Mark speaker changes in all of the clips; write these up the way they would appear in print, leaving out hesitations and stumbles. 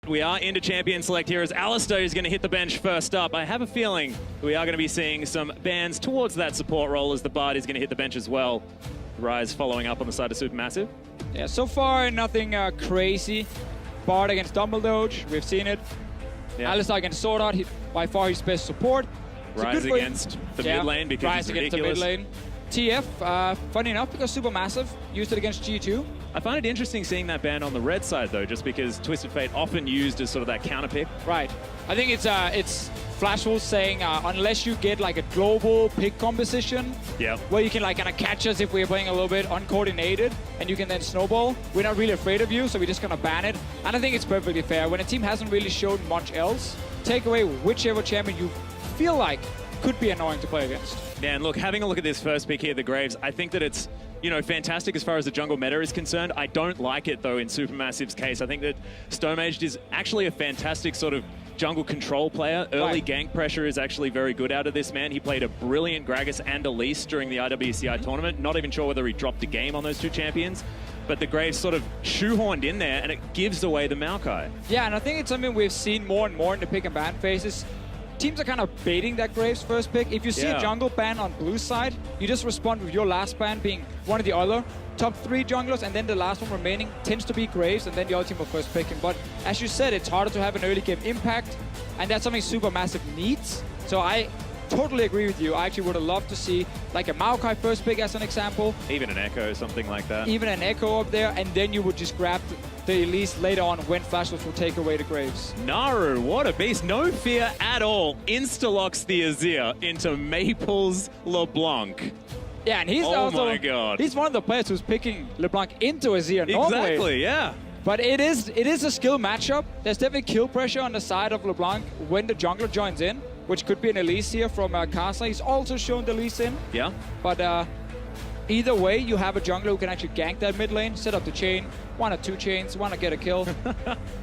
Speaker 1: we are into champion select here as Alistair is going to hit the bench first up. I have a feeling we are going to be seeing some bans towards that support role as the Bard is going to hit the bench as well. Rise following up on the side of Supermassive.
Speaker 2: Yeah, so far nothing crazy. Bard against Dumbledore, we've seen it.
Speaker 1: Yeah.
Speaker 2: Alistair against Sword Art, by far his best support.
Speaker 1: Rise against the mid lane because
Speaker 2: Rise
Speaker 1: it's
Speaker 2: against
Speaker 1: ridiculous.
Speaker 2: the mid lane. TF, funny enough, because Supermassive used it against G2.
Speaker 1: I find it interesting seeing that ban on the red side though, just because Twisted Fate often used as sort of that counter pick.
Speaker 2: Right. I think it's Flash Wolf saying unless you get like a global pick composition, where you can like kind of catch us if we're playing a little bit uncoordinated, and you can then snowball, we're not really afraid of you, so we're just gonna ban it. And I think it's perfectly fair. When a team hasn't really shown much else, take away whichever champion you feel like could be annoying to play against.
Speaker 1: Yeah, and look, having a look at this first pick here, the Graves, I think that it's, you know, fantastic as far as the jungle meta is concerned. I don't like it, though, in Supermassive's case. I think that Stonemage is actually a fantastic sort of jungle control player. Early gank pressure is actually very good out of this man. He played a brilliant Gragas and Elise during the IWCI tournament. Not even sure whether he dropped a game on those two champions. But the Graves sort of shoehorned in there, and it gives away the Maokai.
Speaker 2: Yeah, and I think it's something we've seen more and more in the pick and ban phases. Teams are kind of baiting that Graves first pick. If you see a jungle ban on blue side, you just respond with your last ban being one of the other top 3 junglers, and then the last one remaining tends to be Graves, and then the other team will first pick him. But as you said, it's harder to have an early game impact, and that's something Supermassive needs. So I totally agree with you. I actually would have loved to see like a Maokai first pick as an example.
Speaker 1: Even an Echo, something like that.
Speaker 2: Even an Echo up there, and then you would just grab the Elise later on when Flash Wolf will take away the Graves.
Speaker 1: Naru, what a beast. No fear at all. Insta-locks the Azir into Maple's LeBlanc.
Speaker 2: Yeah, and he's
Speaker 1: my God.
Speaker 2: He's one of the players who's picking LeBlanc into Azir normally.
Speaker 1: Exactly, yeah.
Speaker 2: But it is a skill matchup. There's definitely kill pressure on the side of LeBlanc when the jungler joins in, which could be an Elise here from Karsa. He's also shown the Elise in.
Speaker 1: Yeah.
Speaker 2: But either way, you have a jungler who can actually gank that mid lane, set up the chain, 1 or 2 chains, want to get a kill.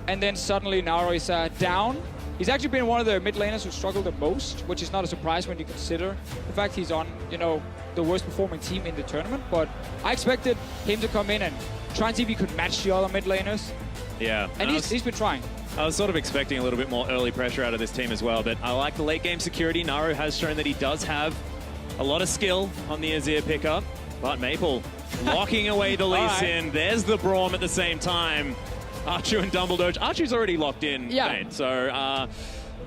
Speaker 2: And then suddenly Naru is down. He's actually been one of the mid laners who struggled the most, which is not a surprise when you consider the fact he's on, you know, the worst performing team in the tournament. But I expected him to come in and try and see if he could match the other mid laners.
Speaker 1: Yeah.
Speaker 2: And he's been trying.
Speaker 1: I was sort of expecting a little bit more early pressure out of this team as well, but I like the late game security. Naru has shown that he does have a lot of skill on the Azir pickup, but Maple locking away the Lee Sin. There's the Braum at the same time. Archu and Dumbledore. Archu's already locked in, mate, so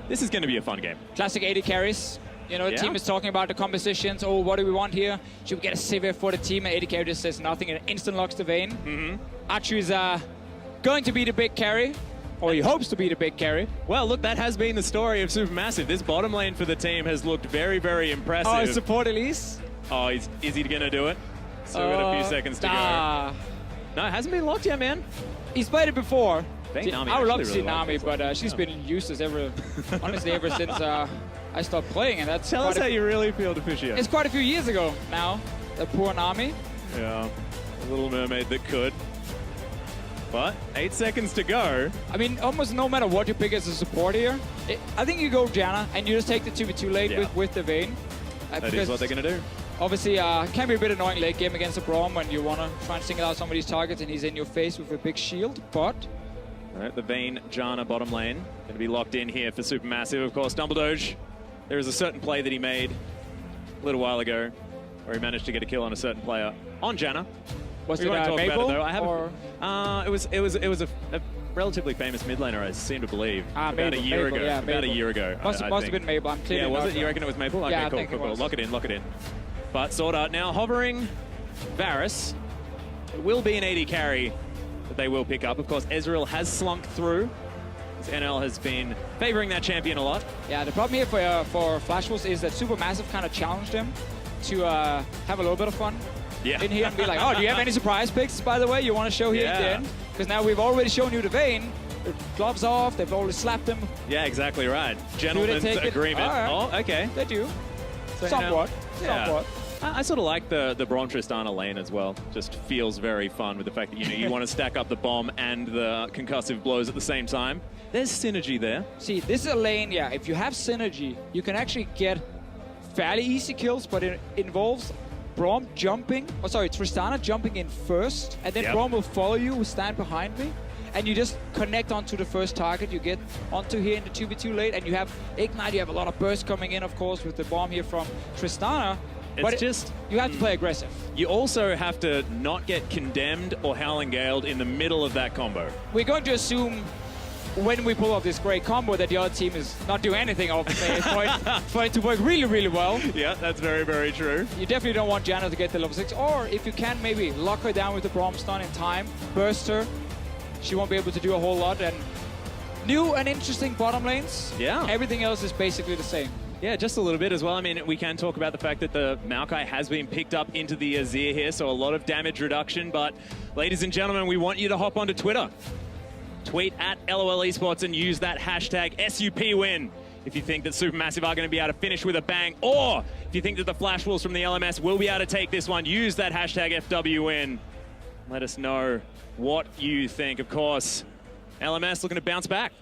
Speaker 1: this is going to be a fun game.
Speaker 2: Classic AD carries. You know, the team is talking about the compositions. Oh, what do we want here? Should we get a Sivir for the team? And AD carry just says nothing and instant locks the Vayne. Archu is going to be the big carry. Or he hopes to be the big carry.
Speaker 1: Well, look, that has been the story of Supermassive. This bottom lane for the team has looked very, very impressive.
Speaker 2: Oh, support Elise?
Speaker 1: Oh, is he going to do it? Still got a few seconds to go. No, it hasn't been locked yet, man.
Speaker 2: He's played it before.
Speaker 1: Nami
Speaker 2: I would love to see
Speaker 1: really
Speaker 2: Nami, but she's been useless honestly, ever since I stopped playing. And that's
Speaker 1: Tell us how you really feel, Deficio.
Speaker 2: It's quite a few years ago now. The poor Nami.
Speaker 1: Yeah, a little mermaid that could. But 8 seconds to go.
Speaker 2: I mean, almost no matter what you pick as a support here, I think you go Janna and you just take the 2v2 lane with the Vayne.
Speaker 1: That is what they're going to do.
Speaker 2: Obviously, it can be a bit annoying late game against a Braum when you want to try and single out some of these targets and he's in your face with a big shield, but...
Speaker 1: All right, the Vayne Janna bottom lane going to be locked in here for Supermassive. Of course, Dumbledore, there is a certain play that he made a little while ago where he managed to get a kill on a certain player on Janna.
Speaker 2: Was
Speaker 1: we
Speaker 2: it
Speaker 1: won't talk
Speaker 2: Maple?
Speaker 1: about it, though. It was a relatively famous mid laner, I seem to believe. About a year ago.
Speaker 2: Yeah,
Speaker 1: about a year ago.
Speaker 2: Must have been Maple. I'm clearly
Speaker 1: was it? You reckon it was Maple? Okay,
Speaker 2: yeah,
Speaker 1: cool. Lock it in. But Sword Art now hovering Varus. It will be an AD carry that they will pick up. Of course, Ezreal has slunk through. NL has been favoring that champion a lot.
Speaker 2: Yeah, the problem here for Flash Wolves is that Supermassive kind of challenged him to have a little bit of fun in here and be like, oh, do you have any surprise picks, by the way, you want to show here at the end? Because now we've already shown you the Vayne. Gloves off, they've already slapped him.
Speaker 1: Yeah, exactly right. Gentleman's agreement.
Speaker 2: Right.
Speaker 1: Oh, okay.
Speaker 2: They do.
Speaker 1: So
Speaker 2: somewhat.
Speaker 1: I sort of like the Braum Tristana lane as well. Just feels very fun with the fact that you want to stack up the bomb and the concussive blows at the same time. There's synergy there.
Speaker 2: See, this is a lane, if you have synergy, you can actually get fairly easy kills, but it involves Braum jumping, Tristana jumping in first, and then Braum will follow you, stand behind me. and you just connect onto the first target you get onto here in the 2v2 late, and you have Ignite, you have a lot of burst coming in, of course, with the bomb here from Tristana. But you have to play aggressive.
Speaker 1: You also have to not get condemned or Howling Galed in the middle of that combo.
Speaker 2: We're going to assume when we pull off this great combo that the other team is not doing anything obviously for it to work really, really well.
Speaker 1: Yeah, that's very, very true.
Speaker 2: You definitely don't want Janna to get the level 6, or if you can, maybe lock her down with the Braum stun in time, burst her. She won't be able to do a whole lot. And new and interesting bottom lanes.
Speaker 1: Yeah.
Speaker 2: Everything else is basically the same.
Speaker 1: Yeah, just a little bit as well. I mean, we can talk about the fact that the Maokai has been picked up into the Azir here, so a lot of damage reduction. But, ladies and gentlemen, we want you to hop onto Twitter. Tweet at LOL Esports and use that hashtag SUPWin if you think that Supermassive are going to be able to finish with a bang, or if you think that the Flash Wolves from the LMS will be able to take this one, use that hashtag FWWin. Let us know what you think. Of course, LMS looking to bounce back.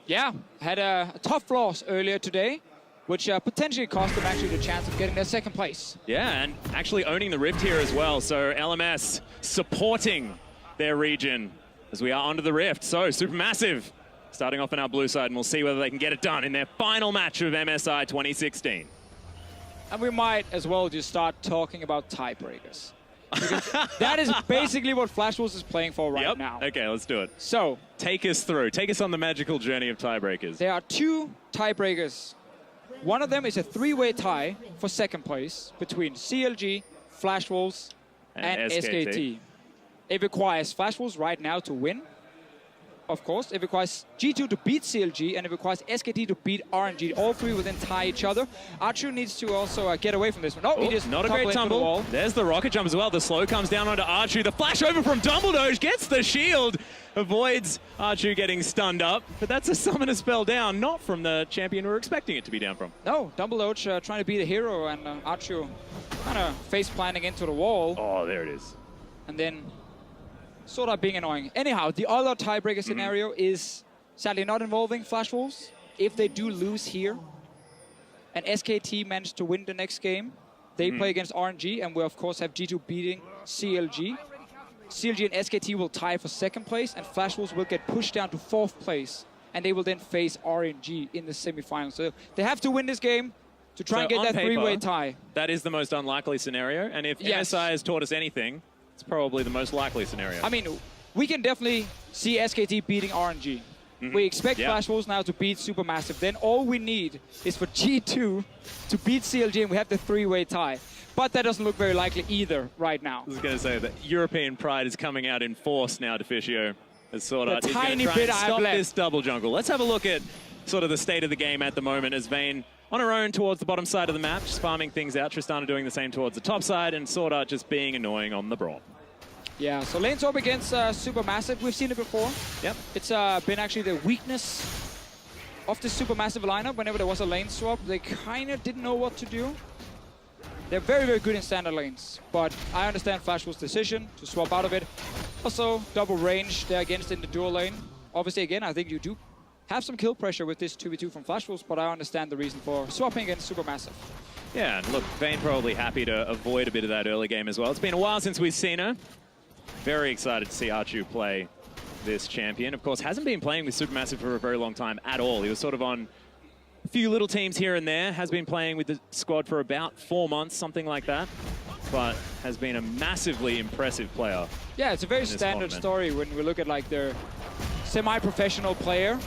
Speaker 2: Yeah, had a tough loss earlier today, which potentially cost them actually the chance of getting their second place.
Speaker 1: Yeah, and actually owning the Rift here as well. So LMS supporting their region as we are onto the Rift. So Supermassive starting off on our blue side, and we'll see whether they can get it done in their final match of MSI 2016.
Speaker 2: And we might as well just start talking about tiebreakers. Because that is basically what Flash Wolves is playing for right now.
Speaker 1: Okay, let's do it.
Speaker 2: So,
Speaker 1: take us through. Take us on the magical journey of tiebreakers.
Speaker 2: There are two tiebreakers. One of them is a three-way tie for second place between CLG, Flash Wolves, and SKT. It requires Flash Wolves right now to win. Of course, it requires G2 to beat CLG, and it requires SKT to beat RNG. All three will then tie each other. Archu needs to also get away from this one. Oh, he just
Speaker 1: not a great tumble. There's the rocket jump as well. The slow comes down onto Archu. The flash over from Dumbledore gets the shield. Avoids Archu getting stunned up. But that's a summoner spell down, not from the champion we were expecting it to be down from.
Speaker 2: No, Dumbledore trying to be the hero, and Archu kind of face planting into the wall.
Speaker 1: Oh, there it is.
Speaker 2: And then sort of being annoying. Anyhow, the other tiebreaker scenario is sadly not involving Flash Wolves. If they do lose here, and SKT manage to win the next game, they play against RNG, and we of course have G2 beating CLG. CLG and SKT will tie for second place, and Flash Wolves will get pushed down to fourth place, and they will then face RNG in the semifinals. So they have to win this game to try and get that three-way tie.
Speaker 1: That is the most unlikely scenario, and if MSI has taught us anything, it's probably the most likely scenario.
Speaker 2: I mean, we can definitely see SKT beating RNG. We expect Flash Wolves now to beat Supermassive. Then all we need is for G2 to beat CLG, and we have the three-way tie. But that doesn't look very likely either right now.
Speaker 1: I was going to say that European pride is coming out in force now, Deficio. As sort of
Speaker 2: tiny bit I've
Speaker 1: stop
Speaker 2: left.
Speaker 1: This double jungle. Let's have a look at sort of the state of the game at the moment as Vayne on her own towards the bottom side of the map, just farming things out. Tristana doing the same towards the top side, and Sorda just being annoying on the Braum.
Speaker 2: Yeah, so lane swap against Supermassive, we've seen it before.
Speaker 1: Yep.
Speaker 2: It's been actually the weakness of the Supermassive lineup. Whenever there was a lane swap, they kind of didn't know what to do. They're very, very good in standard lanes, but I understand Flash Wolves' decision to swap out of it. Also, double range they're against in the dual lane. Obviously, again, I think you do have some kill pressure with this 2v2 from Flash Wolves, but I understand the reason for swapping against Supermassive.
Speaker 1: Yeah, and look, Vayne probably happy to avoid a bit of that early game as well. It's been a while since we've seen her. Very excited to see Archu play this champion. Of course, hasn't been playing with Supermassive for a very long time at all. He was sort of on a few little teams here and there, has been playing with the squad for about 4 months, something like that, but has been a massively impressive player.
Speaker 2: Yeah, it's a very standard story when we look at like their semi-professional player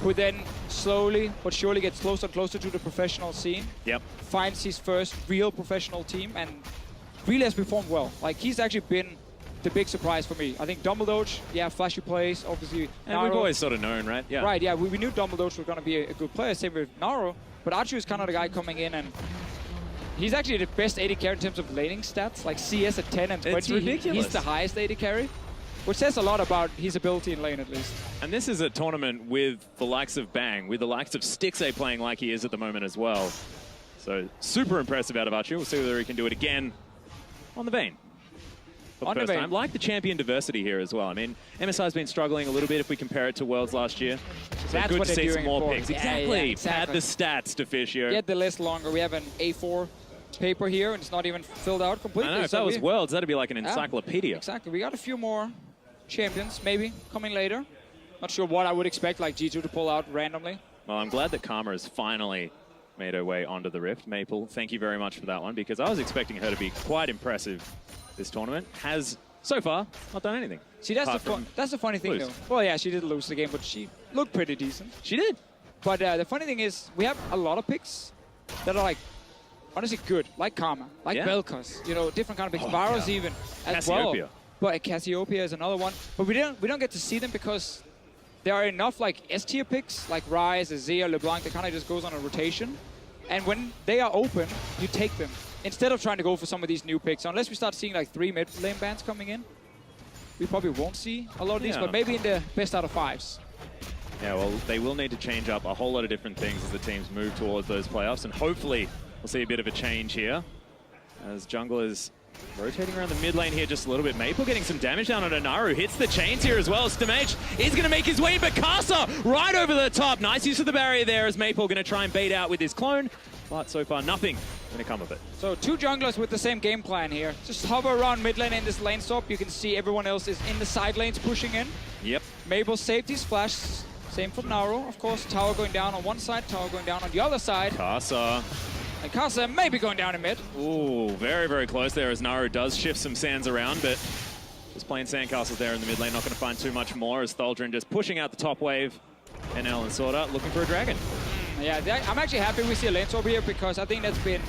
Speaker 2: who then slowly but surely gets closer and closer to the professional scene.
Speaker 1: Yep.
Speaker 2: Finds his first real professional team and really has performed well. Like, he's actually been the big surprise for me. I think Dumbledore, flashy plays, obviously.
Speaker 1: And
Speaker 2: Naro,
Speaker 1: we've always sort of known, right? Yeah.
Speaker 2: Right, yeah, we knew Dumbledore was going to be a good player, same with Naro. But Archu is kind of the guy coming in, and he's actually the best AD carry in terms of laning stats, like CS at 10 and 20.
Speaker 1: It's ridiculous.
Speaker 2: He's the highest AD carry, which says a lot about his ability in lane, at least.
Speaker 1: And this is a tournament with the likes of Bang, with the likes of Stixxay playing like he is at the moment as well. So super impressive out of Archu. We'll see whether he can do it again on the Vayne. For the first time. Like the champion diversity here as well. I mean, MSI has been struggling a little bit if we compare it to Worlds last year. So
Speaker 2: that's
Speaker 1: good
Speaker 2: what
Speaker 1: to see some more
Speaker 2: for.
Speaker 1: picks.
Speaker 2: Yeah,
Speaker 1: Exactly.
Speaker 2: exactly.
Speaker 1: Pad the stats, Deficio.
Speaker 2: Get the list longer. We have an A4 paper here, and it's not even filled out completely.
Speaker 1: I know, if that was Worlds, that'd be like an encyclopedia.
Speaker 2: Exactly. We got a few more champions, maybe, coming later. Not sure what I would expect, like G2 to pull out randomly.
Speaker 1: Well, I'm glad that Karma has finally made her way onto the Rift. Maple, thank you very much for that one, because I was expecting her to be quite impressive this tournament. Has, so far, not done anything.
Speaker 2: See, that's the funny thing, though. Well, yeah, she did lose the game, but she looked pretty decent.
Speaker 1: She did.
Speaker 2: But the funny thing is, we have a lot of picks that are, like, honestly good, like Karma, like Vel'Koz, you know, different kind of picks. Varus even as
Speaker 1: Cassiopeia.
Speaker 2: well. But Cassiopeia is another one. But we don't get to see them because there are enough like S-tier picks, like Ryze, Azir, LeBlanc, that kind of just goes on a rotation. And when they are open, you take them. Instead of trying to go for some of these new picks, unless we start seeing like 3 mid-lane bans coming in, we probably won't see a lot of these, but maybe in the best out of 5s.
Speaker 1: Yeah, well, they will need to change up a whole lot of different things as the teams move towards those playoffs, and hopefully we'll see a bit of a change here as jungle is rotating around the mid lane here just a little bit. Maple getting some damage down on Naru. Hits the chains here as well. Stomach is going to make his way, but Casa right over the top. Nice use of the barrier there as Maple going to try and bait out with his clone, but so far nothing going to come of it.
Speaker 2: So 2 junglers with the same game plan here. Just hover around mid lane in this lane swap. You can see everyone else is in the side lanes pushing in.
Speaker 1: Yep.
Speaker 2: Maple saved his flash. Same from Naru, of course. Tower going down on one side, tower going down on the other side.
Speaker 1: Casa.
Speaker 2: And Casa maybe going down in mid.
Speaker 1: Ooh, very, very close there as Naru does shift some sands around, but just playing sandcastles there in the mid lane. Not going to find too much more as Thaldrin just pushing out the top wave. NL and Sorta looking for a dragon.
Speaker 2: Yeah, I'm actually happy we see a lane swap here because I think that's been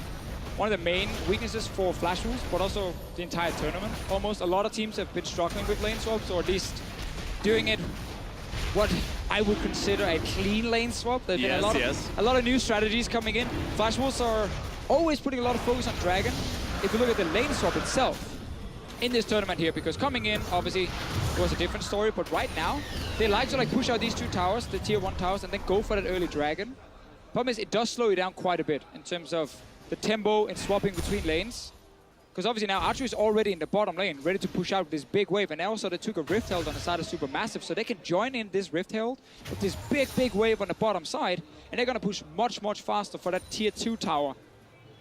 Speaker 2: one of the main weaknesses for Flash rules, but also the entire tournament. Almost a lot of teams have been struggling with lane swaps, or at least doing it what I would consider a clean lane swap. There's been a lot of new strategies coming in. Flash Wolves are always putting a lot of focus on Dragon. If you look at the lane swap itself in this tournament here, because coming in, obviously, was a different story, but right now, they like to push out these 2 towers, the tier 1 towers, and then go for that early Dragon. Problem is, it does slow you down quite a bit in terms of the tempo and swapping between lanes. Because obviously now Archer is already in the bottom lane, ready to push out with this big wave. And also they took a Rift Herald on the side of Supermassive, so they can join in this Rift Herald with this big wave on the bottom side. And they're going to push much faster for that tier 2 tower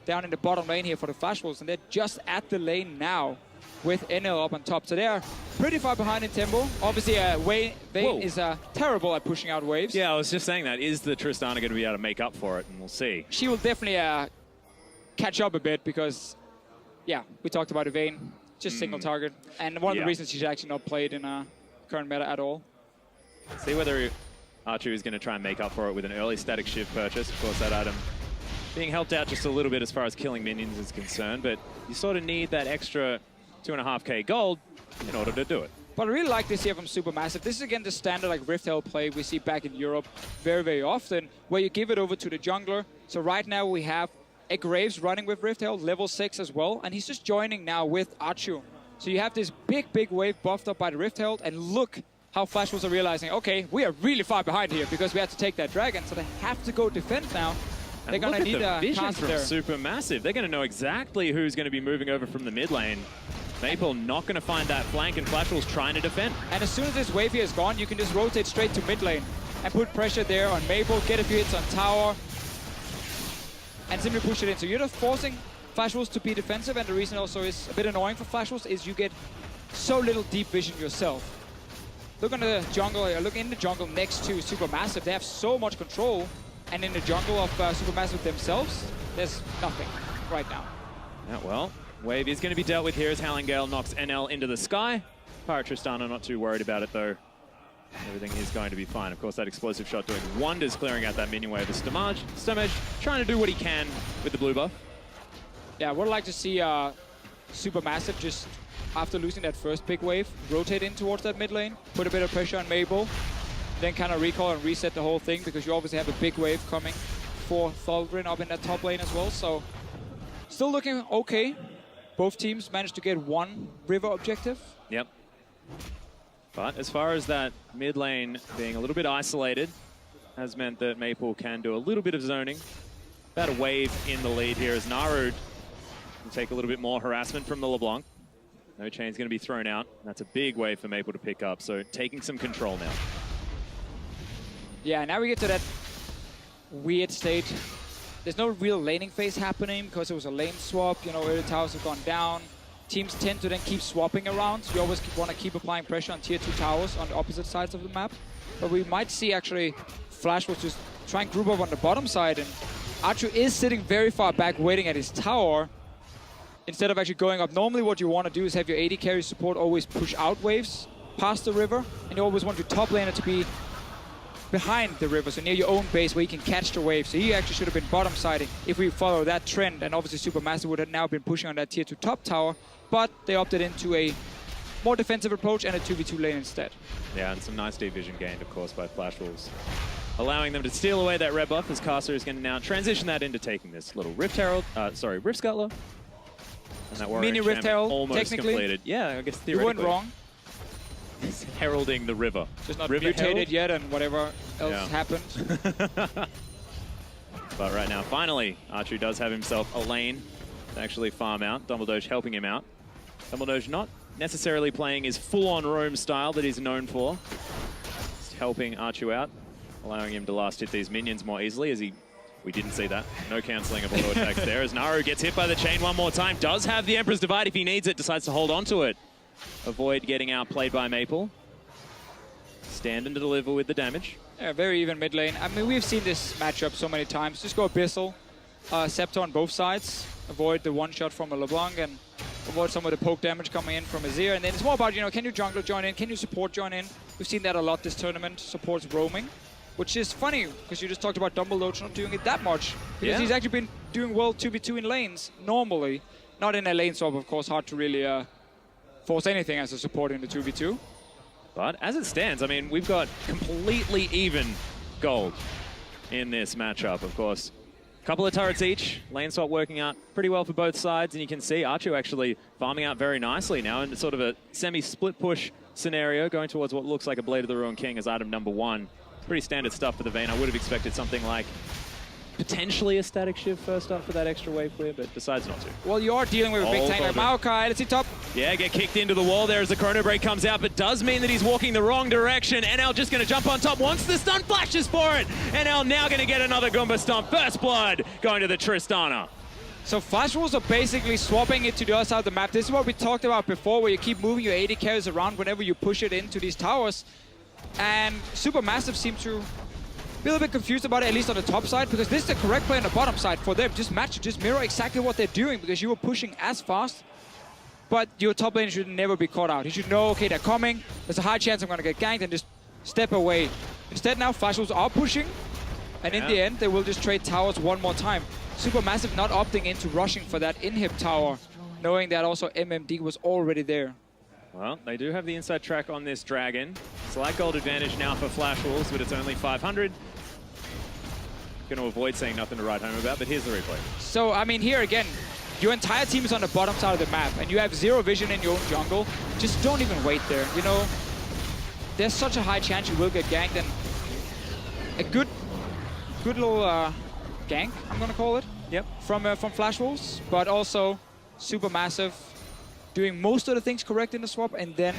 Speaker 2: down in the bottom lane here for the Flash Wolves. And they're just at the lane now with NL up on top. So they are pretty far behind in tempo. Obviously, Vayne is terrible at pushing out waves.
Speaker 1: Yeah, I was just saying that. Is the Tristana going to be able to make up for it? And we'll see.
Speaker 2: She will definitely catch up a bit because... yeah, we talked about Vayne, just single target. And one of the reasons she's actually not played in current meta at all.
Speaker 1: See whether Archer is going to try and make up for it with an early static shift purchase. Of course, that item being helped out just a little bit as far as killing minions is concerned, but you sort of need that extra 2.5k gold in order to do it.
Speaker 2: But I really like this here from Supermassive. This is again the standard Rift Herald play we see back in Europe very often, where you give it over to the jungler. So right now we have a Graves running with Rift Herald, level 6 as well, and he's just joining now with Achu. So you have this big wave buffed up by the Rift Herald, and look how Flash Wolves are realizing, okay, we are really far behind here because we have to take that dragon, so they have to go defend now. They're going to need a
Speaker 1: vision
Speaker 2: caster
Speaker 1: from
Speaker 2: there.
Speaker 1: Supermassive. They're going to know exactly who's going to be moving over from the mid lane. Maple not going to find that flank, and Flash Wolves trying to defend.
Speaker 2: And as soon as this wave here is gone, you can just rotate straight to mid lane and put pressure there on Maple, get a few hits on tower, and simply push it in. So you're just forcing Flash Wolves to be defensive, and the reason also is a bit annoying for Flash Wolves is you get so little deep vision yourself. Look on the jungle, look in the jungle next to Supermassive. They have so much control, and in the jungle of Supermassive themselves, there's nothing right now.
Speaker 1: Yeah, well, wave is going to be dealt with here as Howling Gale knocks NL into the sky. Pirate Tristana not too worried about it though. Everything is going to be fine. Of course, that explosive shot doing wonders, clearing out that minion wave. Stomach trying to do what he can with the blue buff.
Speaker 2: Yeah, I would like to see Supermassive just, after losing that first big wave, rotate in towards that mid lane, put a bit of pressure on Maple, then kind of recall and reset the whole thing, because you obviously have a big wave coming for Thaldrin up in that top lane as well. So, still looking okay. Both teams managed to get 1 river objective.
Speaker 1: Yep. But as far as that mid lane being a little bit isolated, has meant that Maple can do a little bit of zoning. About a wave in the lead here as Naru will take a little bit more harassment from the LeBlanc. No chain's going to be thrown out. That's a big wave for Maple to pick up, so taking some control now.
Speaker 2: Yeah, now we get to that weird state. There's no real laning phase happening because it was a lane swap. You know, early towers have gone down. teams tend to then keep swapping around. So you always want to keep applying pressure on tier 2 towers on the opposite sides of the map. But we might see actually Flash will just try and group up on the bottom side, and Archu is sitting very far back waiting at his tower instead of actually going up. Normally what you want to do is have your AD carry support always push out waves past the river, and you always want your top laner to be behind the river, so near your own base where you can catch the wave. So he actually should have been bottom siding if we follow that trend, and obviously Supermassive would have now been pushing on that tier 2 top tower, but they opted into a more defensive approach and a 2v2 lane instead.
Speaker 1: Yeah, and some nice deep vision gained, of course, by Flash Wolves, allowing them to steal away that red buff, as Casa is going to now transition that into taking this little Rift Herald, Rift Scuttler. And that
Speaker 2: Mini Rift Herald,
Speaker 1: almost
Speaker 2: technically.
Speaker 1: Completed. Yeah, I guess theoretically.
Speaker 2: You weren't wrong.
Speaker 1: It's heralding the river.
Speaker 2: Just not
Speaker 1: river
Speaker 2: mutated
Speaker 1: herald?
Speaker 2: yet, and whatever else happened.
Speaker 1: But right now, finally, Archery does have himself a lane to actually farm out. Dumbledoge helping him out. Dumbledoge not necessarily playing his full-on roam style that he's known for. Just helping Archu out, allowing him to last hit these minions more easily, as we didn't see that. No cancelling of auto attacks there, as Naru gets hit by the chain one more time. Does have the Emperor's Divide if he needs it, decides to hold on to it. Avoid getting outplayed by Maple. Stand and deliver with the damage.
Speaker 2: Yeah, very even mid lane. I mean, we've seen this matchup so many times. Just go Abyssal, Scepter on both sides. Avoid the one shot from a LeBlanc and avoid some of the poke damage coming in from Azir. And then it's more about, you know, can your jungler join in? Can your support join in? We've seen that a lot this tournament. Supports roaming, which is funny because you just talked about Dumbledore not doing it that much. Because he's actually been doing well 2v2 in lanes normally. Not in a lane swap, of course. Hard to really force anything as a support in the 2v2.
Speaker 1: But as it stands, I mean, we've got completely even gold in this matchup, of course. A couple of turrets each, lane swap working out pretty well for both sides, and you can see Archu actually farming out very nicely now in sort of a semi-split push scenario, going towards what looks like a Blade of the Ruined King as item number 1. Pretty standard stuff for the Vayne. I would have expected something like potentially a static shift first up for that extra wave clear, but decides not to.
Speaker 2: Well, you are dealing with a big tank like Maokai. Let's see top.
Speaker 1: Yeah, get kicked into the wall there as the Chrono Break comes out, but does mean that he's walking the wrong direction. NL just going to jump on top, wants the stun, flashes for it. NL now going to get another Goomba Stomp. First blood going to the Tristana.
Speaker 2: So Flash Wolves are basically swapping it to the other side of the map. This is what we talked about before, where you keep moving your AD carries around whenever you push it into these towers. And Supermassive seems to be a little bit confused about it, at least on the top side, because this is the correct play on the bottom side for them. Just match, just mirror exactly what they're doing, because you were pushing as fast, but your top lane should never be caught out. You should know, okay, they're coming, there's a high chance I'm going to get ganked, and just step away. Instead now, Flash Wolves are pushing, and in the end, they will just trade towers one more time. Supermassive not opting into rushing for that inhib tower, knowing that also MMD was already there.
Speaker 1: Well, they do have the inside track on this Dragon. Slight gold advantage now for Flash Wolves, but it's only 500. Going to avoid saying nothing to write home about, but here's the replay.
Speaker 2: So, I mean, here again, your entire team is on the bottom side of the map, and you have zero vision in your own jungle. Just don't even wait there, you know? There's such a high chance you will get ganked, and a good little gank, I'm going to call it.
Speaker 1: Yep.
Speaker 2: From Flash Wolves, but also Supermassive doing most of the things correct in the swap, and then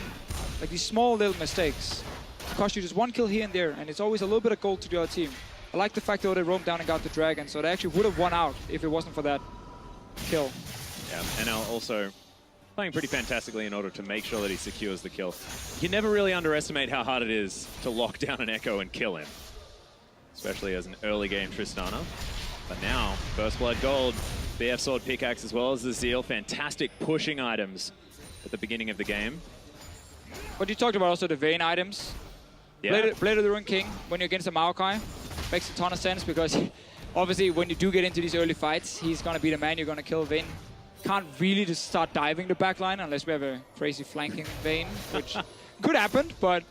Speaker 2: like these small little mistakes cost you just one kill here and there, and it's always a little bit of gold to the other team. I like the fact though they roamed down and got the dragon, so they actually would have won out if it wasn't for that kill.
Speaker 1: Yeah, NL also playing pretty fantastically in order to make sure that he secures the kill. You never really underestimate how hard it is to lock down an Echo and kill him, especially as an early game Tristana. But now, First Blood Gold, BF Sword Pickaxe as well as the Zeal, fantastic pushing items at the beginning of the game.
Speaker 2: But you talked about also the Vayne items.
Speaker 1: Yeah.
Speaker 2: Blade of the Ruined King, when you're against a Maokai, makes a ton of sense, because obviously when you do get into these early fights, he's going to be the man you're going to kill. Vayne can't really just start diving the backline unless we have a crazy flanking Vayne, which could happen, but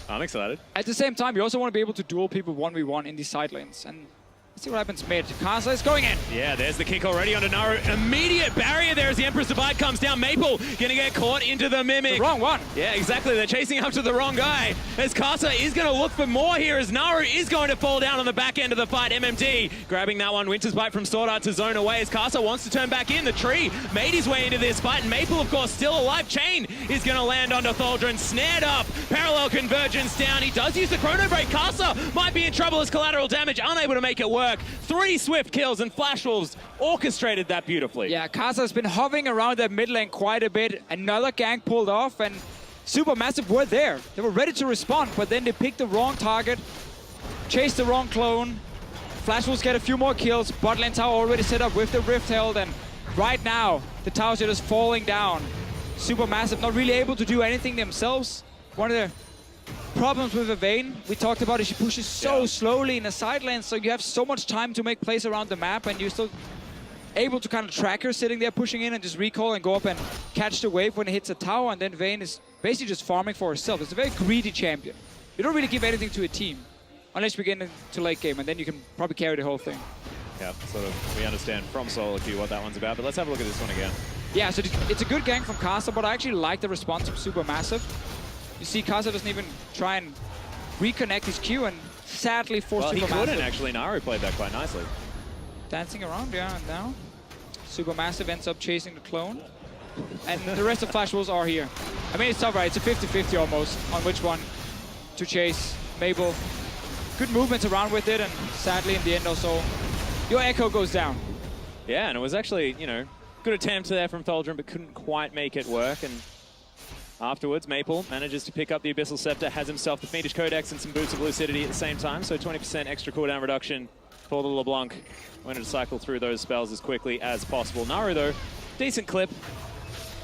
Speaker 1: I'm excited.
Speaker 2: At the same time, you also want to be able to duel people 1v1 in these side lanes. And let's see what happens mid. Casa is going in.
Speaker 1: Yeah, there's the kick already onto Naru. Immediate barrier there as the Emperor's Divide comes down. Maple gonna get caught into the Mimic.
Speaker 2: The wrong one.
Speaker 1: Yeah, exactly. They're chasing after the wrong guy. As Casa is gonna look for more here, as Naru is going to fall down on the back end of the fight. MMD grabbing that one. Winter's Bite from Sword Art to zone away as Casa wants to turn back in. The tree made his way into this fight, and Maple, of course, still alive. Chain is gonna land onto Thaldron. Snared up. Parallel Convergence down. He does use the Chrono Break. Casa might be in trouble as collateral damage, unable to make it work. work. 3 swift kills, and Flash Wolves orchestrated that beautifully.
Speaker 2: Yeah, Kasa's been hovering around that mid lane quite a bit. Another gank pulled off, and Supermassive were there. They were ready to respond, but then they picked the wrong target, chased the wrong clone. Flash Wolves get a few more kills. Bot lane tower already set up with the Rift held, and right now, the towers are just falling down. Supermassive not really able to do anything themselves. One of the problems with Vayne, we talked about it, she pushes so slowly in the side lane, so you have so much time to make plays around the map, and you're still able to kind of track her sitting there pushing in and just recall and go up and catch the wave when it hits a tower, and then Vayne is basically just farming for herself. It's a very greedy champion. You don't really give anything to a team, unless we get into late game, and then you can probably carry the whole thing.
Speaker 1: Yeah, sort of, we understand from solo queue what that one's about, but let's have a look at this one again.
Speaker 2: Yeah, so it's a good gank from Kasa, but I actually like the response from Supermassive. You see, Kasa doesn't even try and reconnect his Q, and sadly for Supermassive.
Speaker 1: Well, he couldn't actually. Naru played that quite nicely.
Speaker 2: Dancing around, yeah, and now Supermassive ends up chasing the clone. And the rest of Flash Wolves are here. I mean, it's tough, right? It's a 50-50 almost on which one to chase. Mabel, good movements around with it, and sadly in the end also, your Echo goes down.
Speaker 1: Yeah, and it was actually, you know, good attempt there from Tholdrum, but couldn't quite make it work. And afterwards, Maple manages to pick up the Abyssal Scepter, has himself the Fiendish Codex and some boots of Lucidity at the same time, so 20% extra cooldown reduction for the LeBlanc. Wanted to cycle through those spells as quickly as possible. Naru, though, decent clip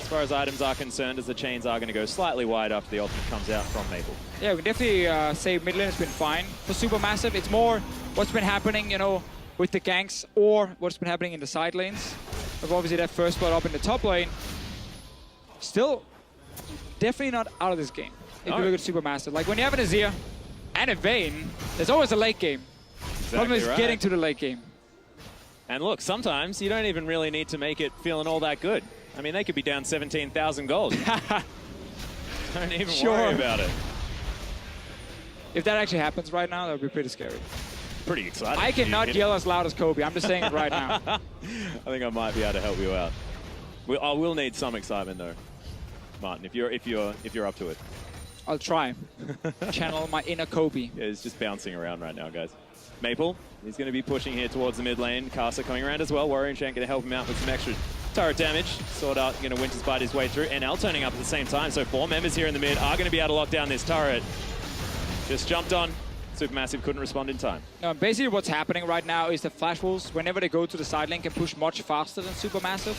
Speaker 1: as far as items are concerned, as the chains are going to go slightly wide after the ultimate comes out from Maple. Yeah,
Speaker 2: we can definitely say mid lane has been fine. For Supermassive, it's more what's been happening, you know, with the ganks, or what's been happening in the side lanes. Of obviously that first spot up in the top lane. Still, definitely not out of this game. If you look at Supermassive. Like when you have an Azir and a Vayne, there's always a late game.
Speaker 1: Exactly
Speaker 2: Problem is getting to the late game.
Speaker 1: And look, sometimes you don't even really need to make it feeling all that good. I mean, they could be down 17,000 gold. Don't even worry about it.
Speaker 2: If that actually happens right now, that would be pretty scary.
Speaker 1: Pretty exciting.
Speaker 2: I cannot yell as loud as Kobe. I'm just saying it right now.
Speaker 1: I think I might be able to help you out. I will need some excitement though, Martin. If you're up to it.
Speaker 2: I'll try. Channel my inner Kobe.
Speaker 1: Yeah, he's just bouncing around right now, guys. Maple, he's going to be pushing here towards the mid lane. Kasa coming around as well. Warrior and Shank going to help him out with some extra turret damage. Sword Art going to Winter's Bite his way through. NL turning up at the same time. So 4 members here in the mid are going to be able to lock down this turret. Just jumped on. Supermassive couldn't respond in time.
Speaker 2: No, basically what's happening right now is the Flash Wolves, whenever they go to the side lane, can push much faster than Supermassive.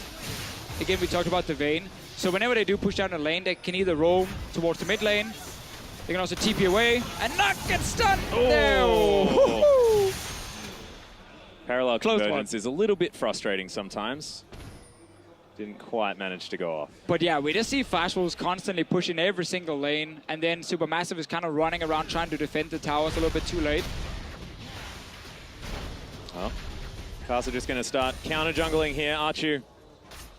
Speaker 2: Again, we talked about the Vayne. So whenever they do push down the lane, they can either roam towards the mid lane. They can also TP away and not get stunned.
Speaker 1: Oh. Parallel convergence is a little bit frustrating sometimes. Didn't quite manage to go off.
Speaker 2: But yeah, we just see Flash Wolves constantly pushing every single lane, and then Supermassive is kind of running around trying to defend the towers a little bit too late.
Speaker 1: Oh. Kasa just going to start counter jungling here. Archu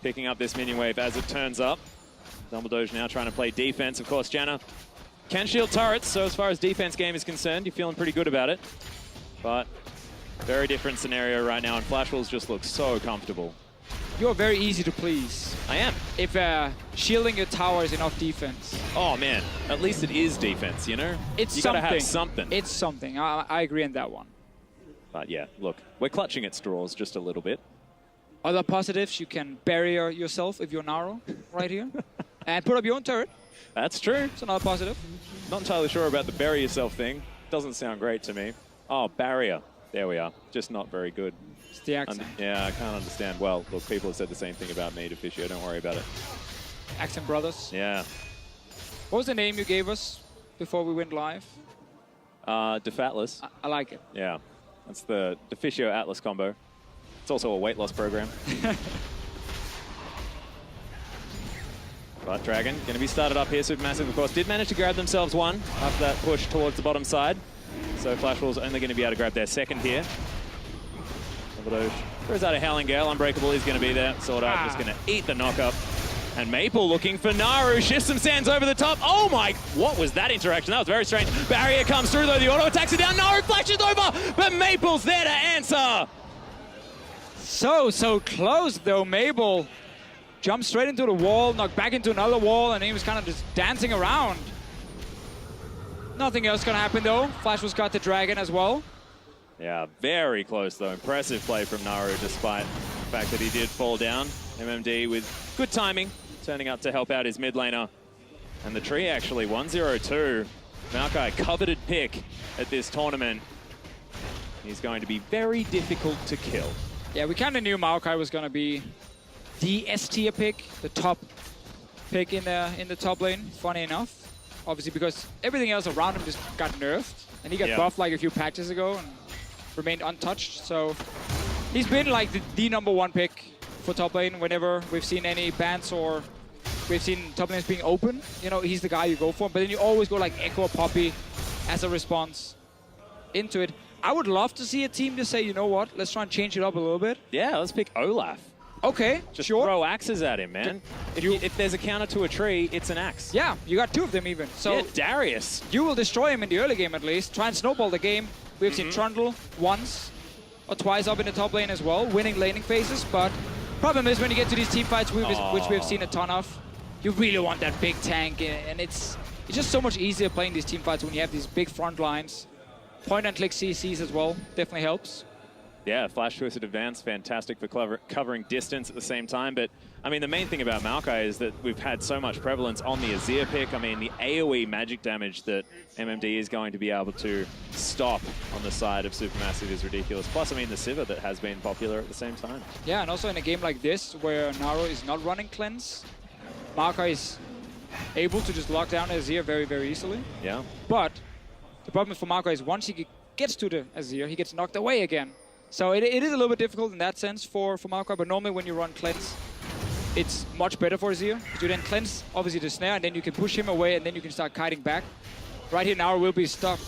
Speaker 1: picking up this minion wave as it turns up. Dumbledoge now trying to play defense. Of course, Janna can shield turrets, so as far as defense game is concerned, you're feeling pretty good about it. But very different scenario right now, and Flash Wolves just look so comfortable.
Speaker 2: You're very easy to please.
Speaker 1: I am.
Speaker 2: If shielding your tower is enough defense.
Speaker 1: Oh man, at least it is defense, you know?
Speaker 2: You
Speaker 1: gotta have something.
Speaker 2: It's something. I agree on that one.
Speaker 1: But yeah, look, we're clutching at straws just a little bit.
Speaker 2: Other positives, you can bury yourself if you're narrow right here. And put up your own turret.
Speaker 1: That's true.
Speaker 2: It's another positive.
Speaker 1: Not entirely sure about the bury yourself thing. Doesn't sound great to me. Oh, barrier. There we are. Just not very good.
Speaker 2: It's the accent.
Speaker 1: Yeah, I can't understand. Well, look, people have said the same thing about me, Deficio. Don't worry about it.
Speaker 2: Accent Brothers.
Speaker 1: Yeah.
Speaker 2: What was the name you gave us before we went live?
Speaker 1: Defatlas.
Speaker 2: I like it.
Speaker 1: Yeah. That's the Deficio Atlas combo. It's also a weight loss program. But Dragon going to be started up here. Supermassive, of course, did manage to grab themselves one after that push towards the bottom side. So Flash Wolves only going to be able to grab their second here. Dumbledoge throws out a Howling Gale. Unbreakable is going to be there. Sword Art just going to eat the knockup. And Maple looking for Naru. Shifts some sands over the top. Oh my, what was that interaction? That was very strange. Barrier comes through though. The auto attacks it down. Naru flashes over, but Maple's there to answer.
Speaker 2: So close though. Mabel jumped straight into the wall, knocked back into another wall, and he was kind of just dancing around. Nothing else gonna happen though. Flash was got the dragon as well.
Speaker 1: Yeah, very close though. Impressive play from Naru despite the fact that he did fall down. MMD with good timing, turning up to help out his mid laner. And the tree actually 1-0-2. Maokai, coveted pick at this tournament. He's going to be very difficult to kill.
Speaker 2: Yeah, we kind of knew Maokai was going to be the S-tier pick, the top pick in the top lane, funny enough. Obviously because everything else around him just got nerfed. And he got buffed like a few patches ago and remained untouched. So he's been like the #1 pick for top lane whenever we've seen any bans or we've seen top lanes being open. You know, he's the guy you go for. But then you always go like Echo or Poppy as a response into it. I would love to see a team just say, you know what, let's try and change it up a little bit.
Speaker 1: Yeah, let's pick Olaf.
Speaker 2: Okay,
Speaker 1: just
Speaker 2: sure.
Speaker 1: Throw axes at him, man. If there's a counter to a tree, it's an axe.
Speaker 2: Yeah, you got 2 of them even. So
Speaker 1: yeah, Darius.
Speaker 2: You will destroy him in the early game at least. Try and snowball the game. We've seen Trundle once or twice up in the top lane as well, winning laning phases. But problem is when you get to these team fights, which we've seen a ton of, you really want that big tank, and it's just so much easier playing these team fights when you have these big front lines. Point and click CCs as well definitely helps.
Speaker 1: Yeah, flash twisted advance, fantastic for covering distance at the same time. But, I mean, the main thing about Maokai is that we've had so much prevalence on the Azir pick. I mean, the AoE magic damage that MMD is going to be able to stop on the side of Supermassive is ridiculous. Plus, I mean, the Sivir that has been popular at the same time. Yeah,
Speaker 2: and also in a game like this, where Naru is not running Cleanse, Maokai is able to just lock down Azir very, very easily.
Speaker 1: Yeah.
Speaker 2: But the problem for Maokai is once he gets to the Azir, he gets knocked away again. So it is a little bit difficult in that sense for Maokai, but normally when you run Cleanse, it's much better for Azir. You then cleanse, obviously, the snare, and then you can push him away, and then you can start kiting back. Right here, Naru will be stuck,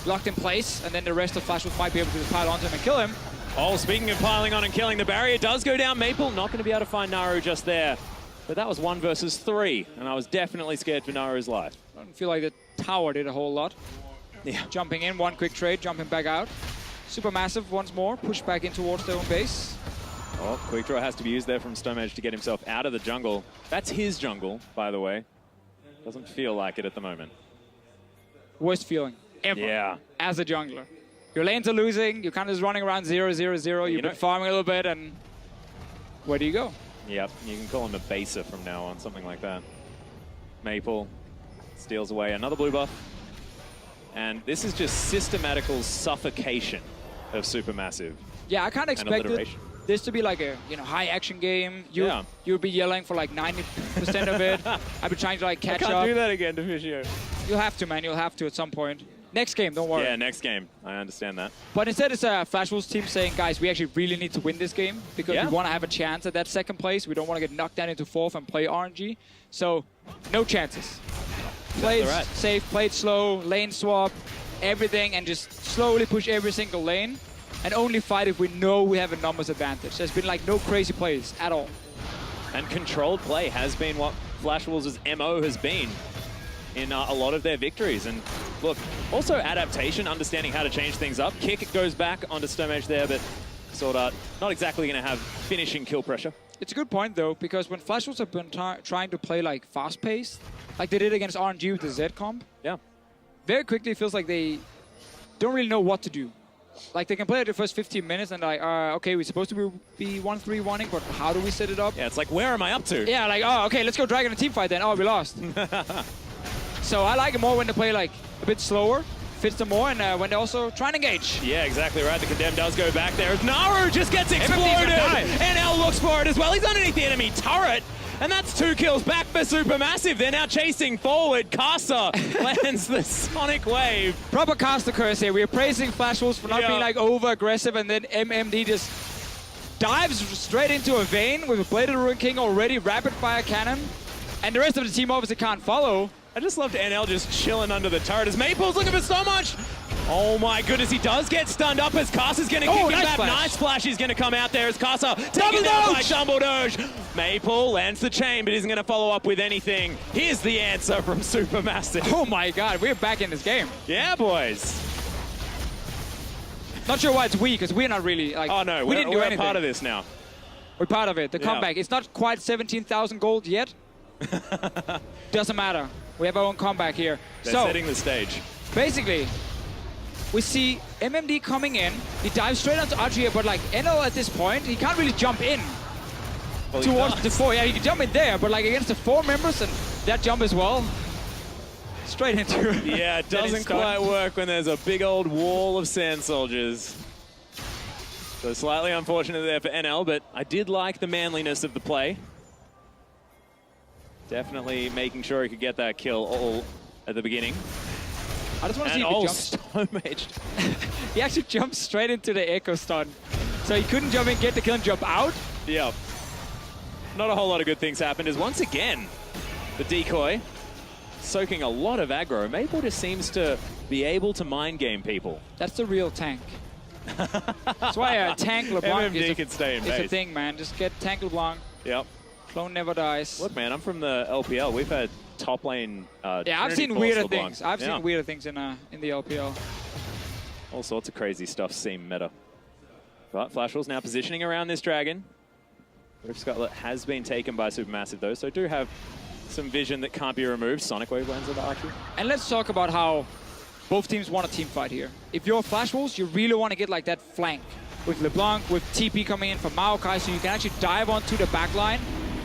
Speaker 2: locked in place, and then the rest of Flash might be able to just pile onto him and kill him. Oh, speaking of piling on and killing, the barrier does go down. Maple not going to be able to find Naru just there. But that was 1 versus 3, and I was definitely scared for Naru's life. I don't feel like the tower did a whole lot. Yeah. Jumping in, 1 quick trade, jumping back out. Supermassive once more, push back in towards their own base. Oh, quick draw has to be used there from Stomage to get himself out of the jungle. That's his jungle, by the way. Doesn't feel like it at the moment. Worst feeling ever. Yeah. As a jungler. Your lanes are losing, you're kind of just running around 0-0-0, you've been farming a little bit, and where do you go? Yep, you can call him a baser from now on, something like that. Maple steals away another blue buff. And this is just systematical suffocation of Supermassive. Yeah, I kind of expected this to be like a high action game. You'd be yelling for like 90% of it. I've been trying to like catch up. I can't do that again, Deficio. You'll have to, man. You'll have to at some point. Next game, don't worry. Yeah, next game. I understand that. But instead it's a Flash Wolves team saying, guys, we actually really need to win this game because we want to have a chance at that 2nd place. We don't want to get knocked down into 4th and play RNG. So, no chances. Played safe, played slow, lane swap, everything, and just slowly push every single lane. And only fight if we know we have a numbers advantage. There's been like no crazy plays at all. And controlled play has been what Flash Wolves' MO has been in a lot of their victories. And look, also adaptation, understanding how to change things up. Kick goes back onto Stomage there, but sort of not exactly going to have finishing kill pressure. It's a good point, though, because when Flash Wolves have been trying to play like fast-paced, like they did against RNG with the Z comp, very quickly it feels like they don't really know what to do. Like they can play it the first 15 minutes and like, okay, we're supposed to be 1-3-1-ing, but how do we set it up? Yeah, it's like, where am I up to? Yeah, like, oh, okay, let's go Dragon a team fight then. Oh, we lost. So I like it more when they play like a bit slower, fits them more, and when they also try and engage. Yeah, exactly right. The Condemn does go back there as Naru just gets exploded. NL looks for it as well. He's underneath the enemy turret. And that's 2 kills back for Supermassive. They're now chasing forward. Caster lands the Sonic Wave. Proper caster curse here. We're praising Flash Wolves for not being like over-aggressive, and then MMD just dives straight into a vein with a Bladed Ruin King already, rapid-fire cannon. And the rest of the team obviously can't follow. I just loved NL just chilling under the turret as Maple's looking for so much. Oh my goodness, he does get stunned up as Caster's going to kick him back. Nice flash is going to come out there as Caster taken down by Dumble Doge. Maple lands the chain, but isn't going to follow up with anything. Here's the answer from Supermassive. Oh my god, we're back in this game. Yeah, boys. Not sure why it's we, because we're not really like. Oh no, we didn't do anything. We're part of this now. We're part of it. The comeback. It's not quite 17,000 gold yet. Doesn't matter. We have our own comeback here. They're setting the stage. Basically, we see MMD coming in. He dives straight onto Archer here, but like NL at this point, he can't really jump in towards the 4. Yeah, he can jump in there, but like against the 4 members and that jump as well. Straight into
Speaker 1: Yeah, it doesn't quite work when there's a big old wall of sand soldiers. So slightly unfortunate there for NL, but I did like the manliness of the play. Definitely making sure he could get that kill all at the beginning.
Speaker 2: I just want to see if he jumps. He actually jumped straight into the echo stun. So he couldn't jump in, get the kill, and jump out.
Speaker 1: Yeah. Not a whole lot of good things happened as once again, the decoy soaking a lot of aggro. Maple just seems to be able to mind game people.
Speaker 2: That's the real tank. That's why a tank LeBlanc is a thing, man. Just get tank LeBlanc.
Speaker 1: Yep.
Speaker 2: Clone never dies.
Speaker 1: Look, man, I'm from the LPL. We've had top lane.
Speaker 2: Yeah, I've seen weirder things. I've seen weirder things in the LPL.
Speaker 1: All sorts of crazy stuff seem meta. But Flashwell's now positioning around this dragon. Rift Scuttlet has been taken by Supermassive though, so do have some vision that can't be removed. Sonic Wave lands with Archie.
Speaker 2: And let's talk about how both teams want a team fight here. If you're Flash Wolves, you really want to get like that flank with LeBlanc, with TP coming in from Maokai, so you can actually dive onto the back line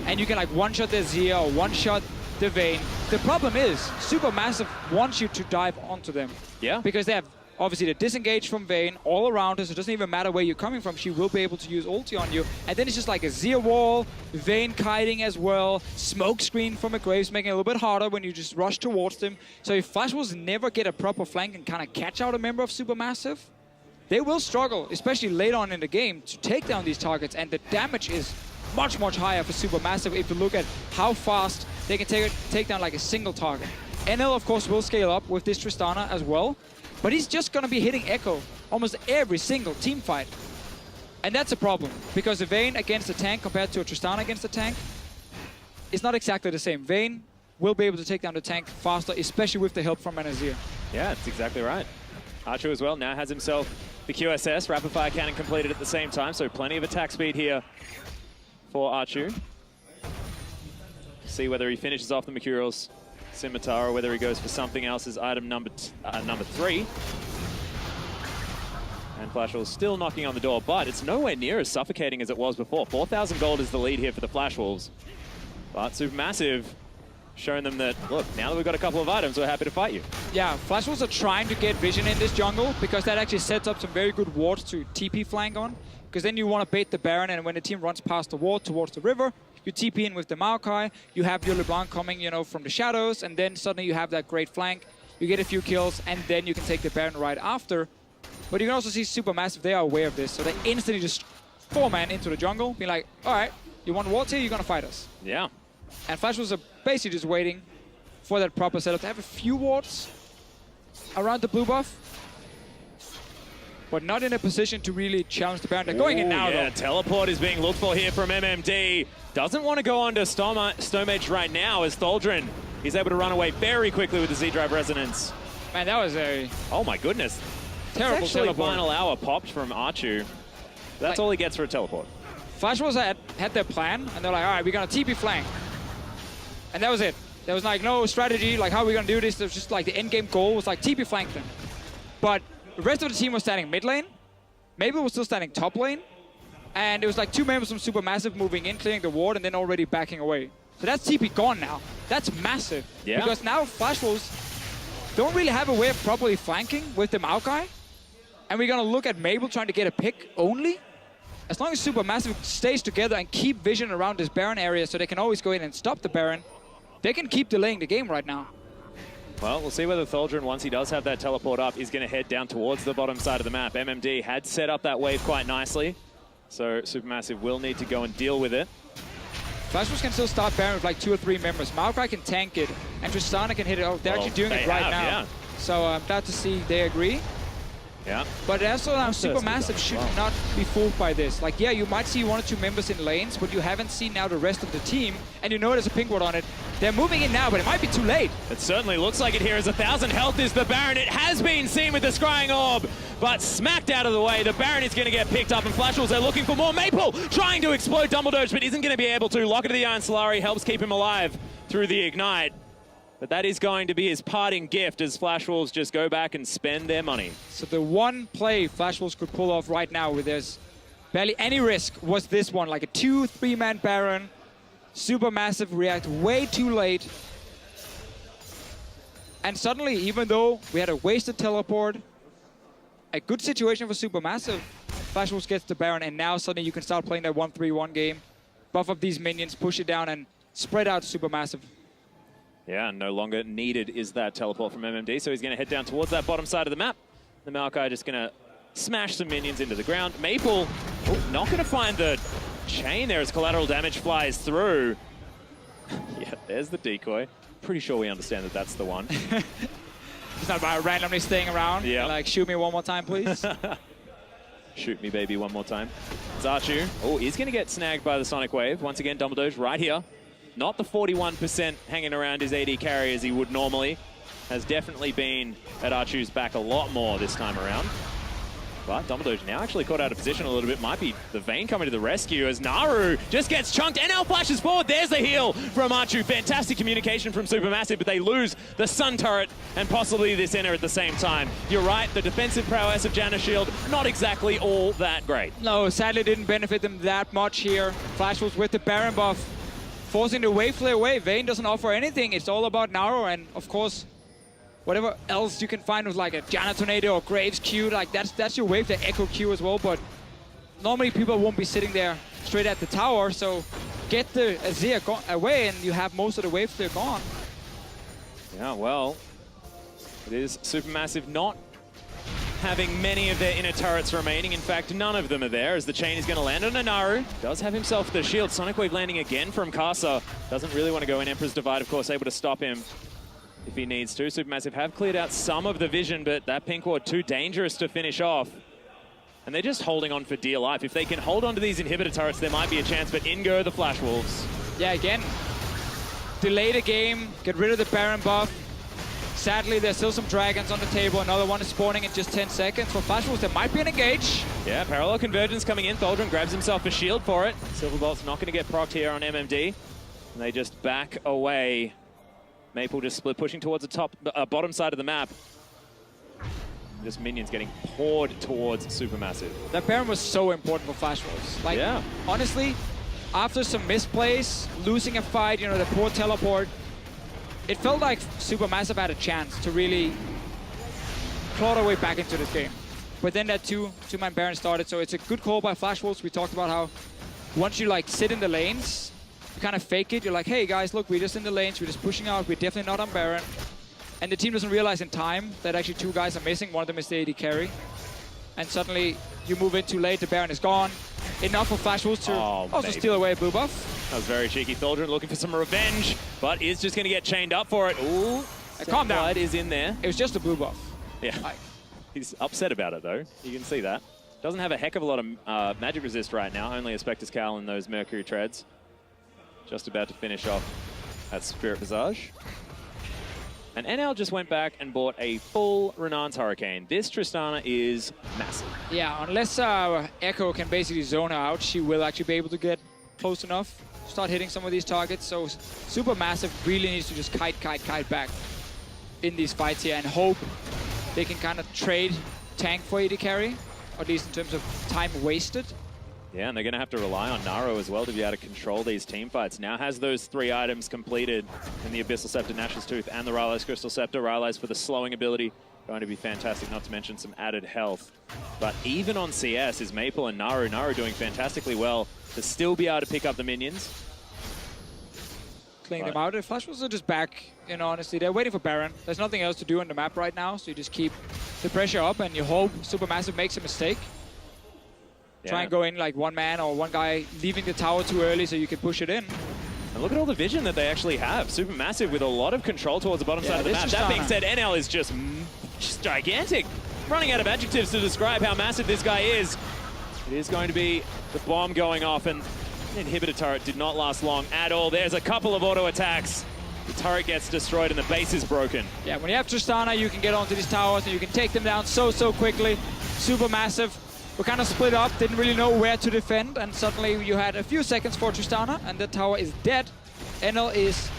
Speaker 2: and you can like one-shot the Zia or one-shot the Vayne. The problem is, Supermassive wants you to dive onto them.
Speaker 1: Yeah.
Speaker 2: Because they have obviously the disengage from Vayne all around her, so it doesn't even matter where you're coming from, she will be able to use ulti on you. And then it's just like a Zia wall, Vayne kiting as well, smoke screen from a Graves, making it a little bit harder when you just rush towards them. So if Flash Wolves never get a proper flank and kind of catch out a member of Supermassive, they will struggle, especially late on in the game, to take down these targets, and the damage is much, much higher for Supermassive if you look at how fast they can take down like a single target. NL, of course, will scale up with this Tristana as well, but he's just going to be hitting Echo almost every single team fight. And that's a problem, because a Vayne against a tank compared to a Tristana against a tank is not exactly the same. Vayne will be able to take down the tank faster, especially with the help from Anazir.
Speaker 1: Yeah, that's exactly right. Archer as well now has himself the QSS, rapid fire cannon completed at the same time, so plenty of attack speed here for Archer. See whether he finishes off the Mercurial's Scimitar or whether he goes for something else as item number 3. And Flashwell's still knocking on the door, but it's nowhere near as suffocating as it was before. 4,000 gold is the lead here for the Flash Wolves. But Supermassive showing them that, look, now that we've got a couple of items, we're happy to fight you.
Speaker 2: Yeah, Flash Wolves are trying to get vision in this jungle because that actually sets up some very good wards to TP flank on. Because then you want to bait the Baron, and when the team runs past the ward towards the river, you TP in with the Maokai, you have your LeBlanc coming, you know, from the shadows, and then suddenly you have that great flank. You get a few kills, and then you can take the Baron right after. But you can also see Supermassive, they are aware of this, so they instantly just 4-man into the jungle, being like, all right, you want wards here, you're going to fight us.
Speaker 1: Yeah.
Speaker 2: And Flash was basically just waiting for that proper setup to have a few wards around the blue buff, but not in a position to really challenge the Baron. They're going in now, though.
Speaker 1: Teleport is being looked for here from MMD. Doesn't want to go on to Stomage right now as Tholdren is able to run away very quickly with the Z-Drive Resonance.
Speaker 2: Man, that was a...
Speaker 1: Oh my goodness.
Speaker 2: Terrible teleport.
Speaker 1: Final hour popped from Archu. That's all he gets for a teleport.
Speaker 2: Flash Wolves had their plan, and they're like, all right, we're going to TP flank. And that was it. There was like no strategy, like how are we going to do this? There was just like the end game goal was like TP flank them. But the rest of the team was standing mid lane. Mabel was still standing top lane. And it was like 2 members from Supermassive moving in, clearing the ward, and then already backing away. So that's TP gone now. That's massive.
Speaker 1: Yeah.
Speaker 2: Because now Flash Wolves don't really have a way of properly flanking with the Maokai. And we're going to look at Mabel trying to get a pick only. As long as Supermassive stays together and keep vision around this Baron area so they can always go in and stop the Baron, they can keep delaying the game right now.
Speaker 1: Well, we'll see whether Tholdren, once he does have that teleport up, is going to head down towards the bottom side of the map. MMD had set up that wave quite nicely, so Supermassive will need to go and deal with it.
Speaker 2: Flash Wolves can still start Baron with like 2 or 3 members. Maokai can tank it, and Tristana can hit it. Oh, they're actually doing it right now.
Speaker 1: Yeah.
Speaker 2: So I'm glad to see they agree.
Speaker 1: Yeah.
Speaker 2: But also now Supermassive should not be fooled by this. Like, yeah, you might see 1 or 2 members in lanes, but you haven't seen now the rest of the team, and you know there's a pink ward on it. They're moving in now, but it might be too late.
Speaker 1: It certainly looks like it here as 1,000 health is the Baron. It has been seen with the Scrying Orb, but smacked out of the way. The Baron is going to get picked up, and Flash Wolves are looking for more. Maple trying to explode Dumbledore, but isn't going to be able to. Lock it to the Iron Solari helps keep him alive through the Ignite. But that is going to be his parting gift as Flash Wolves just go back and spend their money.
Speaker 2: So the one play Flash Wolves could pull off right now where there's barely any risk was this one, like a 2-3-man Baron. Supermassive react way too late. And suddenly, even though we had a wasted teleport, a good situation for Supermassive, Flash Wolves gets the Baron, and now suddenly you can start playing that 1-3-1 game. Buff up these minions, push it down, and spread out Supermassive.
Speaker 1: Yeah, no longer needed is that teleport from MMD, so he's going to head down towards that bottom side of the map. The Maokai just going to smash some minions into the ground. Maple, not going to find the chain there as collateral damage flies through. Yeah, there's the decoy. Pretty sure we understand that that's the one.
Speaker 2: It's not about randomly staying around.
Speaker 1: Yeah.
Speaker 2: Like, shoot me one more time, please.
Speaker 1: Shoot me, baby, one more time. Zachu, he's going to get snagged by the Sonic Wave. Once again, Dumbledoge right here. Not the 41% hanging around his AD carry as he would normally. Has definitely been at Archu's back a lot more this time around. But Dumbledoge now actually caught out of position a little bit. Might be the Vayne coming to the rescue as Naru just gets chunked. NL flashes forward. There's the heal from Archu. Fantastic communication from Supermassive, but they lose the Sun Turret and possibly this Inner at the same time. You're right, the defensive prowess of Janna Shield, not exactly all that great.
Speaker 2: No, sadly didn't benefit them that much here. Flash Wolves with the Baron buff, forcing the wave flare away. Vayne doesn't offer anything. It's all about Naru, and of course, whatever else you can find with like a Janna Tornado or Graves Q, like that's your wave, the Echo Q as well, but normally people won't be sitting there straight at the tower, so get the Azir away and you have most of the wave flare gone.
Speaker 1: Yeah, well, it is Supermassive not having many of their inner turrets remaining. In fact, none of them are there as the chain is going to land on Naru. Does have himself the shield. Sonic Wave landing again from Kasa. Doesn't really want to go in. Emperor's Divide, of course, able to stop him if he needs to. Supermassive have cleared out some of the vision, but that pink ward too dangerous to finish off. And they're just holding on for dear life. If they can hold on to these inhibitor turrets, there might be a chance, but in go the Flash Wolves.
Speaker 2: Yeah, again, delay the game, get rid of the Baron buff. Sadly, there's still some dragons on the table. Another one is spawning in just 10 seconds. For Flash Wolves, there might be an engage.
Speaker 1: Yeah, parallel convergence coming in. Tholdren grabs himself a shield for it. Silverbolt's not going to get procced here on MMD. And they just back away. Maple just split, pushing towards the bottom side of the map. Just minions getting poured towards Supermassive.
Speaker 2: That Baron was so important for Flash Wolves. Like,
Speaker 1: yeah.
Speaker 2: Honestly, after some misplays, losing a fight, the poor teleport, it felt like Supermassive had a chance to really claw their way back into this game. But then that two-man Baron started, so it's a good call by Flash Wolves. We talked about how once you sit in the lanes, you kind of fake it. You're like, hey guys, look, we're just in the lanes, we're just pushing out, we're definitely not on Baron. And the team doesn't realize in time that actually two guys are missing. One of them is the AD carry. And suddenly you move in too late, the Baron is gone. Enough for Flash Wolves to also steal away a blue buff.
Speaker 1: That was very cheeky. Tholdren looking for some revenge, but is just going to get chained up for it. Ooh,
Speaker 2: calm down.
Speaker 1: Blood is in there.
Speaker 2: It was just a blue buff.
Speaker 1: Yeah, he's upset about it though. You can see that. Doesn't have a heck of a lot of magic resist right now. Only a Spectre's Cowl and those Mercury Treads. Just about to finish off at Spirit Visage. And NL just went back and bought a full Renan's Hurricane. This Tristana is massive. Yeah,
Speaker 2: unless Echo can basically zone her out, she will actually be able to get close enough, start hitting some of these targets. So Supermassive really needs to just kite back in these fights here and hope they can kind of trade tank for AD carry, or at least in terms of time wasted.
Speaker 1: Yeah, and they're going to have to rely on Naru as well to be able to control these team fights. Now has those 3 items completed in the Abyssal Scepter, Nash's Tooth, and the Rylai's Crystal Scepter. Rylai's for the slowing ability, going to be fantastic, not to mention some added health. But even on CS is Maple and Naru. Naru doing fantastically well to still be able to pick up the minions.
Speaker 2: Cleaning them out. The Flash Wolves are just back, honestly. They're waiting for Baron. There's nothing else to do on the map right now, so you just keep the pressure up and you hope Supermassive makes a mistake. Yeah. Try and go in like one man or one guy leaving the tower too early so you can push it in.
Speaker 1: And look at all the vision that they actually have. Supermassive with a lot of control towards the bottom side of the map. That being said, NL is just gigantic. Running out of adjectives to describe how massive this guy is. It is going to be the bomb going off, and the inhibitor turret did not last long at all. There's a couple of auto attacks. The turret gets destroyed and the base is broken. Yeah,
Speaker 2: when you have Tristana, you can get onto these towers and you can take them down so quickly. Supermassive. We're kind of split up, didn't really know where to defend, and suddenly you had a few seconds for Tristana, and the tower is dead. NL is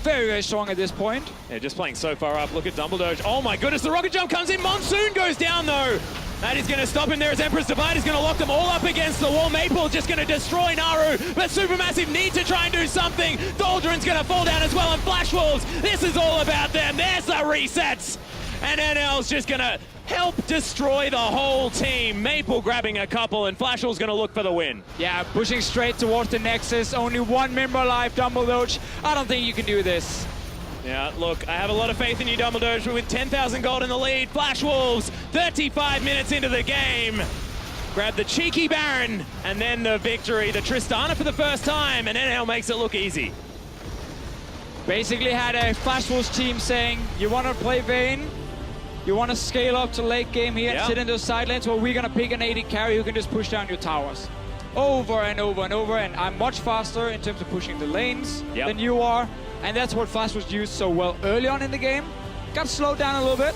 Speaker 2: very, very strong at this point.
Speaker 1: Yeah, just playing so far up. Look at Dumbledore. Oh my goodness, the rocket jump comes in. Monsoon goes down though. That is going to stop him there as Emperor's Divide is going to lock them all up against the wall. Maple just going to destroy Naru, but Supermassive need to try and do something. Doldrin's going to fall down as well, and Flash Wolves, this is all about them. There's the resets. And NL's just going to help destroy the whole team. Maple grabbing a couple, and Flash Wolves going to look for the win.
Speaker 2: Yeah, pushing straight towards the Nexus. Only one member alive, Dumbledore. I don't think you can do this.
Speaker 1: Yeah, look, I have a lot of faith in you, Dumbledore, with 10,000 gold in the lead. Flash Wolves, 35 minutes into the game. Grab the cheeky Baron, and then the victory. The Tristana for the first time, and NL makes it look easy.
Speaker 2: Basically had a Flash Wolves team saying, you want to play Vayne? You want to scale up to late game here and sit in those side lanes? Well, we're going to pick an AD carry who can just push down your towers. Over and over and over, and I'm much faster in terms of pushing the lanes than you are. And that's what Flash was used so well early on in the game. Got slowed down a little bit,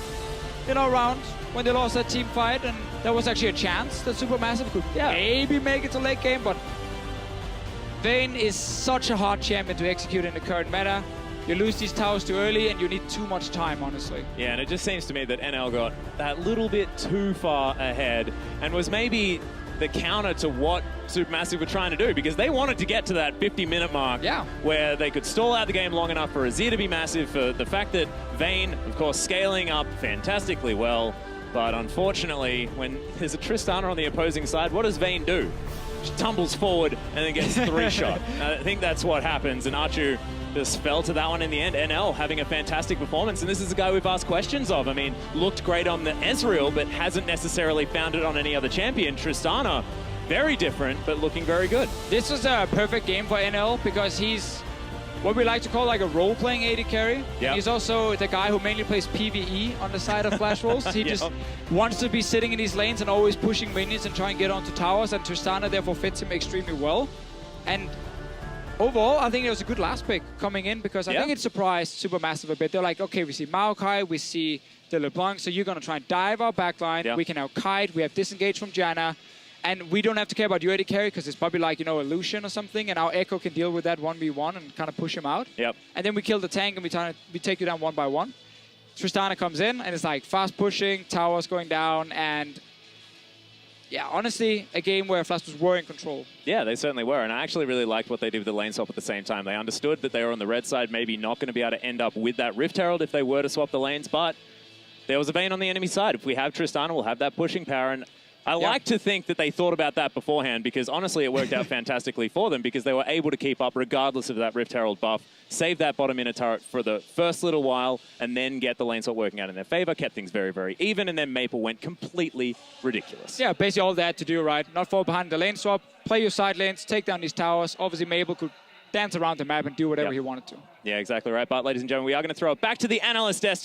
Speaker 2: around when they lost that team fight, and there was actually a chance that Supermassive could maybe make it to late game, but Vayne is such a hard champion to execute in the current meta. You lose these towers too early, and you need too much time, honestly.
Speaker 1: Yeah, and it just seems to me that NL got that little bit too far ahead, and was maybe the counter to what Supermassive were trying to do, because they wanted to get to that 50-minute mark where they could stall out the game long enough for Azir to be massive, for the fact that Vayne, of course, scaling up fantastically well, but unfortunately, when there's a Tristana on the opposing side, what does Vayne do? She tumbles forward and then gets 3-shot. I think that's what happens, and Archu just fell to that one in the end. NL having a fantastic performance, and this is a guy we've asked questions of. I mean, looked great on the Ezreal, but hasn't necessarily found it on any other champion. Tristana, very different, but looking very good.
Speaker 2: This was a perfect game for NL because he's what we like to call like a role-playing AD carry. He's also the guy who mainly plays PvE on the side of Flash Wolves. He just wants to be sitting in these lanes and always pushing minions and try and get onto towers, and Tristana therefore fits him extremely well. And overall, I think it was a good last pick coming in, because I think it surprised Supermassive a bit. They're like, okay, we see Maokai, we see the LeBlanc, so you're going to try and dive our backline. We can now kite, we have disengage from Janna, and we don't have to care about your AD carry, because it's probably like, you know, a Lucian or something, and our Echo can deal with that 1v1 and kind of push him out. And then we kill the tank, and we take you down one by one. Tristana comes in, and it's like fast pushing, towers going down, and yeah, honestly, a game where Flash were in control.
Speaker 1: Yeah, they certainly were, and I actually really liked what they did with the lane swap at the same time. They understood that they were on the red side, maybe not going to be able to end up with that Rift Herald if they were to swap the lanes, but there was a Vayne on the enemy side. If we have Tristana, we'll have that pushing power, and I like to think that they thought about that beforehand, because honestly it worked out fantastically for them, because they were able to keep up regardless of that Rift Herald buff, save that bottom inner turret for the first little while, and then get the lane swap working out in their favor, kept things very, very even, and then Maple went completely ridiculous.
Speaker 2: Yeah, basically all they had to do, right? Not fall behind the lane swap, play your side lanes, take down these towers. Obviously Maple could dance around the map and do whatever he wanted to.
Speaker 1: Yeah, exactly right. But ladies and gentlemen, we are going to throw it back to the analyst desk.